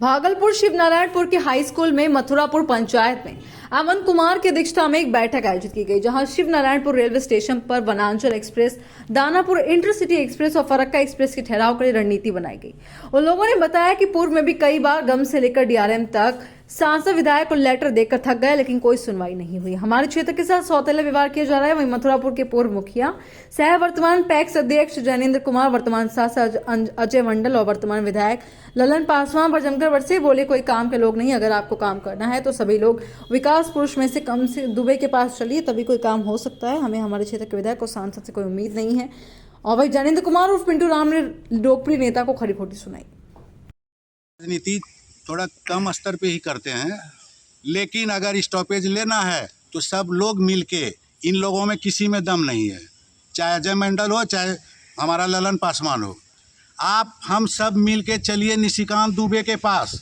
भागलपुर शिवनारायणपुर के high school में मथुरापुर पंचायत में अमन कुमार की अध्यक्षता में एक बैठक आयोजित की गई, जहां शिवनारायणपुर रेलवे स्टेशन पर वनांचल एक्सप्रेस, दानापुर इंटरसिटी एक्सप्रेस और फरक्का एक्सप्रेस के ठहराव के लिए रणनीति बनाई गई। उन लोगों ने बताया कि पूर्व में भी कई बार गम से लेकर डीआरएम तक सांसद विधायक को लेटर देकर थक गए, लेकिन कोई सुनवाई नहीं हुई। हमारे क्षेत्र के साथ सौतेला व्यवहार किया जा रहा है। वहीं मथुरापुर के पूर्व मुखिया सह वर्तमान पैक्स अध्यक्ष जैनेन्द्र कुमार, वर्तमान सांसद अजय मंडल और वर्तमान विधायक ललन पासवान पर जमकर बरसे। बोले, कोई काम के लोग नहीं, अगर आपको काम करना है तो सभी लोग विकास पुरुष में से कम से दुबे के पास चलिए, तभी कोई काम हो सकता है। हमें हमारे क्षेत्र के विधायक और सांसद से कोई उम्मीद नहीं है। और वही जैनेन्द्र कुमार उर्फ पिंटू राम ने लोकप्रिय नेता को खरी खोटी सुनाई। राजनीति थोड़ा कम स्तर पे ही करते हैं, लेकिन अगर स्टॉपेज लेना है तो सब लोग मिलके, इन लोगों में किसी में दम नहीं है, चाहे अजय मंडल हो चाहे हमारा ललन पासवान हो। आप हम सब मिलके चलिए निशिकांत दुबे के पास।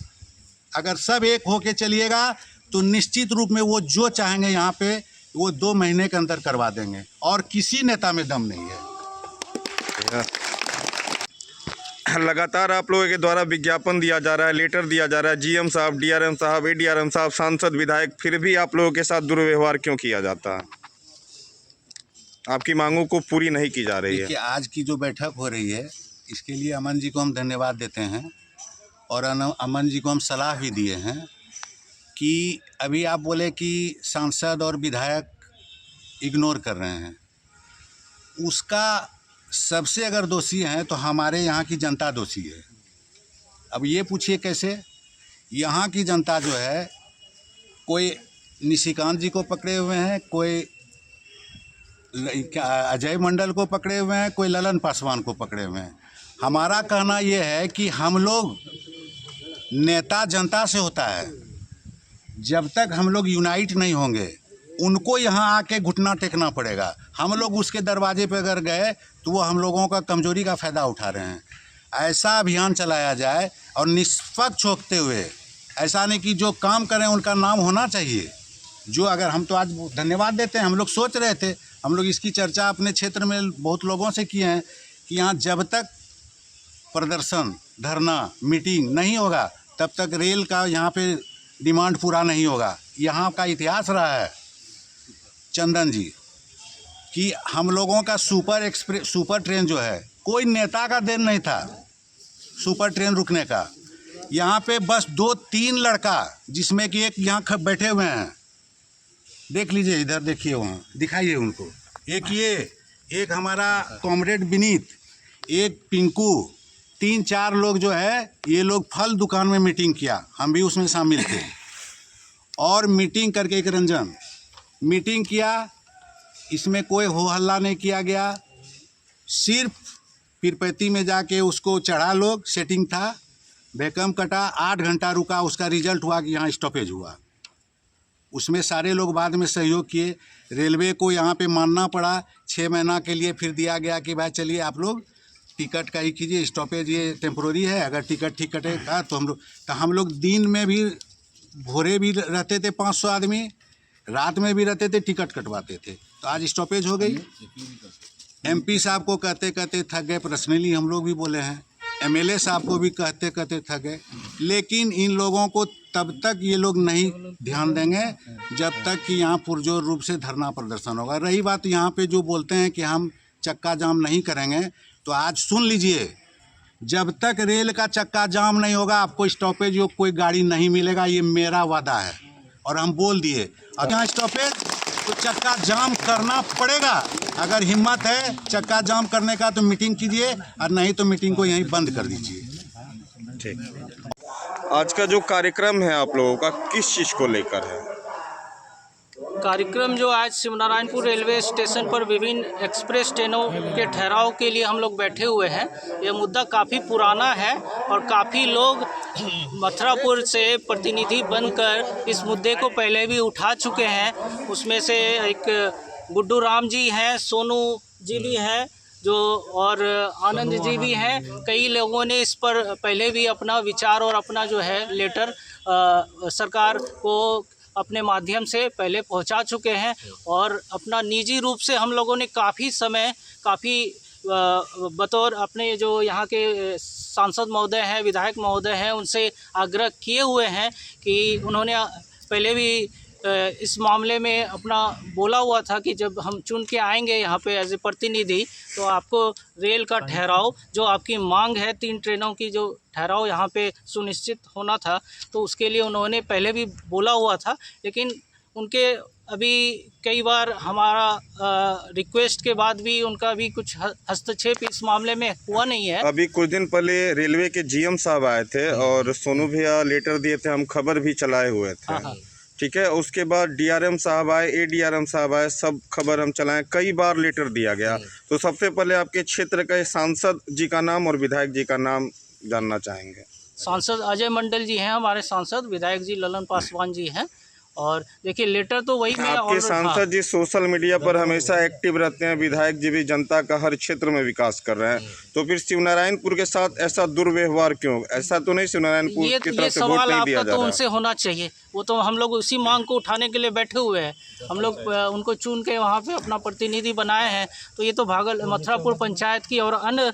अगर सब एक होके चलिएगा तो निश्चित रूप में वो जो चाहेंगे यहाँ पे वो 2 महीने के अंदर करवा देंगे, और किसी नेता में दम नहीं है। लगातार आप लोगों के द्वारा विज्ञापन दिया जा रहा है, लेटर दिया जा रहा है, जीएम साहब, डीआरएम साहब, एडीआरएम साहब, सांसद, विधायक, फिर भी आप लोगों के साथ दुर्व्यवहार क्यों किया जाता है? आपकी मांगों को पूरी नहीं की जा रही है। देखिए, आज की जो बैठक हो रही है इसके लिए अमन जी को हम धन्यवाद देते हैं, और अमन जी को हम सलाह भी दिए हैं कि अभी आप बोले कि सांसद और विधायक इग्नोर कर रहे हैं, उसका सबसे अगर दोषी हैं तो हमारे यहाँ की जनता दोषी है। अब ये पूछिए कैसे? यहाँ की जनता जो है, कोई निशिकांत जी को पकड़े हुए हैं, कोई अजय मंडल को पकड़े हुए हैं, कोई ललन पासवान को पकड़े हुए हैं। हमारा कहना ये है कि हम लोग, नेता जनता से होता है, जब तक हम लोग यूनाइट नहीं होंगे उनको यहाँ आके घुटना टेकना पड़ेगा। हम लोग उसके दरवाजे पे अगर गए तो वो हम लोगों का कमजोरी का फ़ायदा उठा रहे हैं। ऐसा अभियान चलाया जाए और निष्पक्ष होते हुए, ऐसा नहीं कि जो काम करें उनका नाम होना चाहिए। जो अगर हम तो आज धन्यवाद देते हैं, हम लोग सोच रहे थे, हम लोग इसकी चर्चा अपने क्षेत्र में बहुत लोगों से किए हैं कि यहाँ जब तक प्रदर्शन, धरना, मीटिंग नहीं होगा तब तक रेल का यहाँ पे डिमांड पूरा नहीं होगा। यहाँ का इतिहास रहा है चंदन जी कि हम लोगों का सुपर ट्रेन जो है, कोई नेता का देन नहीं था सुपर ट्रेन रुकने का। यहाँ पे बस 2-3 लड़का, जिसमें कि एक यहाँ बैठे हुए हैं, देख लीजिए, इधर देखिए, वहाँ दिखाइए उनको, एक हमारा कॉमरेड विनीत, एक पिंकू, 3-4 लोग जो है, ये लोग फल दुकान में मीटिंग किया, हम भी उसमें शामिल थे। और मीटिंग करके एक रंजन मीटिंग किया, इसमें कोई हो हल्ला नहीं किया गया, सिर्फ पीरपैती में जाके उसको चढ़ा, लोग सेटिंग था, भैकम कटा, 8 घंटा रुका, उसका रिजल्ट हुआ कि यहाँ स्टॉपेज हुआ। उसमें सारे लोग बाद में सहयोग किए, रेलवे को यहाँ पे मानना पड़ा 6 महीना के लिए। फिर दिया गया कि भाई चलिए आप लोग टिकट का ही कीजिए, स्टॉपेज ये टेम्प्रोरी है, अगर टिकट ठीक कटेगा तो हम लोग दिन में भी, भोरे भी रहते थे 500 आदमी, रात में भी रहते थे, टिकट कटवाते थे। तो आज स्टॉपेज हो गई। एमपी साहब को कहते कहते थक गए, पर्सनली हम लोग भी बोले हैं, एमएलए साहब को भी कहते कहते थक गए, लेकिन इन लोगों को तब तक ये लोग नहीं ध्यान देंगे जब तक कि यहाँ पुरजोर रूप से धरना प्रदर्शन होगा। रही बात यहाँ पे जो बोलते हैं कि हम चक्का जाम नहीं करेंगे, तो आज सुन लीजिए, जब तक रेल का चक्का जाम नहीं होगा आपको स्टॉपेज या कोई गाड़ी नहीं मिलेगा, ये मेरा वादा है। और हम बोल दिए, अगर यहाँ स्टॉपेज तो चक्का जाम करना पड़ेगा। अगर हिम्मत है चक्का जाम करने का तो मीटिंग कीजिए, और नहीं तो मीटिंग को यहीं बंद कर दीजिए। ठीक। आज का जो कार्यक्रम है आप लोगों का, किस चीज़ को लेकर है? कार्यक्रम जो आज शिवनारायणपुर रेलवे स्टेशन पर विभिन्न एक्सप्रेस ट्रेनों के ठहराव के लिए हम लोग बैठे हुए हैं। यह मुद्दा काफ़ी पुराना है और काफ़ी लोग मथुरापुर से प्रतिनिधि बनकर इस मुद्दे को पहले भी उठा चुके हैं। उसमें से एक गुड्डू राम जी हैं, सोनू जी भी हैं जो, और आनंद जी भी हैं। कई लोगों ने इस पर पहले भी अपना विचार और अपना जो है लेटर सरकार को अपने माध्यम से पहले पहुंचा चुके हैं। और अपना निजी रूप से हम लोगों ने काफ़ी समय, काफ़ी बतौर अपने जो यहाँ के सांसद महोदय हैं, विधायक महोदय हैं, उनसे आग्रह किए हुए हैं कि उन्होंने पहले भी इस मामले में अपना बोला हुआ था कि जब हम चुन के आएंगे यहाँ पे एज ए प्रतिनिधि, तो आपको रेल का ठहराव जो आपकी मांग है 3 ट्रेनों की जो ठहराव यहाँ पे सुनिश्चित होना था, तो उसके लिए उन्होंने पहले भी बोला हुआ था। लेकिन उनके अभी कई बार हमारा रिक्वेस्ट के बाद भी उनका भी कुछ हस्तक्षेप इस मामले में हुआ नहीं है। अभी कुछ दिन पहले रेलवे के जीएम साहब आए थे और सोनू भैया लेटर दिए थे, हम खबर भी चलाए हुए थे। हाँ। ठीक है, उसके बाद डीआरएम साहब आए, एडीआरएम साहब आए, सब खबर हम चलाएं, कई बार लेटर दिया गया। तो सबसे पहले आपके क्षेत्र के सांसद जी का नाम और विधायक जी का नाम जानना चाहेंगे। सांसद अजय मंडल जी हैं हमारे सांसद, विधायक जी ललन पासवान जी हैं। और देखिए लेटर तो वही मैं आपके सांसद जी सोशल मीडिया पर हमेशा एक्टिव रहते हैं, विधायक जी भी जनता का हर क्षेत्र में विकास कर रहे हैं, तो फिर शिवनारायणपुर के साथ ऐसा दुर्व्यवहार क्यों? ऐसा तो नहीं शिवनारायणपुर की तरफ से वोट नहीं दिया जा रहा है। उनसे होना चाहिए, वो तो हम लोग उसी मांग को उठाने के लिए बैठे हुए हैं। हम लोग उनको चुन के वहाँ पे अपना प्रतिनिधि बनाए हैं। तो ये तो मथुरापुर पंचायत की और अन्य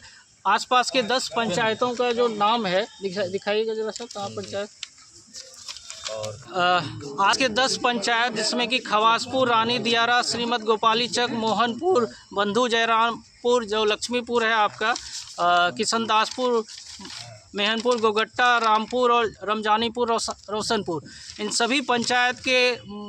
आसपास के 10 पंचायतों का जो नाम है, दिखाइएगा जरा सा कहाँ पंचायत। आज के 10 पंचायत जिसमें कि खवासपुर, रानी दियारा, श्रीमद गोपाली चक, मोहनपुर, बंधु जयरामपुर जो लक्ष्मीपुर है आपका, किशनदासपुर, मेहनपुर, गोगट्टा, रामपुर और रमजानीपुर, रोशनपुर, इन सभी पंचायत के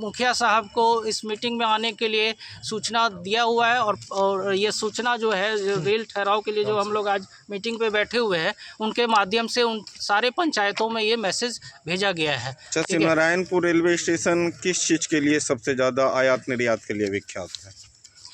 मुखिया साहब को इस मीटिंग में आने के लिए सूचना दिया हुआ है। और ये सूचना जो है जो रेल ठहराव के लिए जो हम लोग आज मीटिंग पे बैठे हुए हैं, उनके माध्यम से उन सारे पंचायतों में ये मैसेज भेजा गया है। शिवनारायणपुर रेलवे स्टेशन किस चीज़ के लिए सबसे ज़्यादा आयात निर्यात के लिए विख्यात है?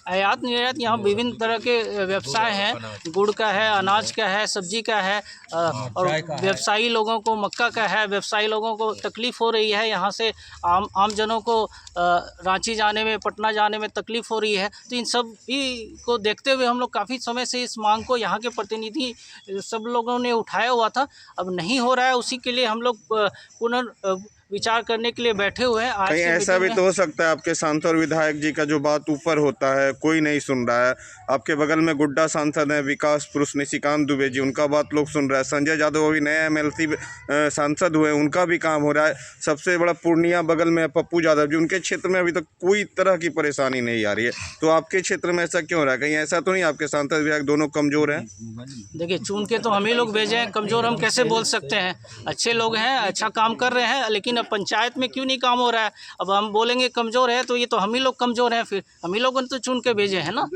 आयात निर्यात यहाँ विभिन्न तरह के व्यवसाय हैं, गुड़ का है, अनाज का है, सब्जी का है, और व्यवसायी लोगों को मक्का का है। व्यवसायी लोगों को तकलीफ़ हो रही है, यहाँ से आम जनों को रांची जाने में, पटना जाने में तकलीफ़ हो रही है। तो इन सब को देखते हुए हम लोग काफ़ी समय से इस मांग को यहाँ के प्रतिनिधि सब लोगों ने उठाया हुआ था। अब नहीं हो रहा है, उसी के लिए हम लोग पुनर्विचार करने के लिए बैठे हुए हैं। आज कहीं ऐसा भी तो हो सकता है आपके सांसद और विधायक जी का जो बात ऊपर होता है कोई नहीं सुन रहा है। आपके बगल में गुड्डा सांसद हैं, विकास पुरुष निशिकांत दुबे जी, उनका बात लोग सुन रहे हैं। संजय यादव अभी नए एमएलसी सांसद हुए, उनका भी काम हो रहा है। सबसे बड़ा पूर्णिया बगल में है पप्पू यादव जी, उनके क्षेत्र में अभी तक कोई तरह की परेशानी नहीं आ रही है। तो आपके क्षेत्र में ऐसा क्यों हो रहा है? कहीं ऐसा तो नहीं आपके सांसद विधायक दोनों कमज़ोर हैं? देखिए चुन के तो हम ही लोग भेजे हैं, कमज़ोर हम कैसे बोल सकते हैं? अच्छे लोग हैं, अच्छा काम कर रहे हैं, लेकिन अब पंचायत में क्यों नहीं काम हो रहा है? अब हम बोलेंगे कमज़ोर है तो ये तो हम ही लोग कमज़ोर हैं, फिर हम ही लोगों ने तो चुन के भेजे हैं ना।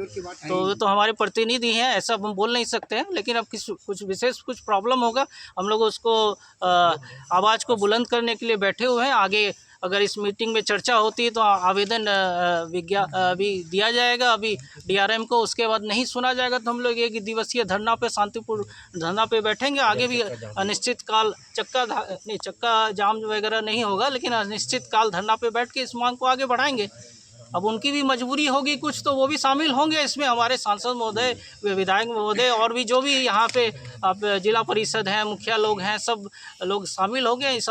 तो हमारे प्रतिनिधि हैं, ऐसा हम बोल नहीं सकते हैं। लेकिन अब कुछ विशेष कुछ प्रॉब्लम होगा, हम लोग उसको आवाज़ को बुलंद करने के लिए बैठे हुए हैं। आगे अगर इस मीटिंग में चर्चा होती है तो आवेदन अभी दिया जाएगा अभी डीआरएम को। उसके बाद नहीं सुना जाएगा तो हम लोग 1 दिवसीय धरना पे, शांतिपूर्ण धरना पे बैठेंगे। आगे भी अनिश्चित काल चक्का जाम वगैरह नहीं होगा, लेकिन अनिश्चित काल धरना पे बैठ के इस मांग को आगे बढ़ाएंगे। अब उनकी भी मजबूरी होगी कुछ, तो वो भी शामिल होंगे इसमें। हमारे सांसद महोदय, विधायक महोदय और भी जो भी यहाँ पे जिला परिषद हैं, मुखिया लोग हैं, सब लोग शामिल होंगे इस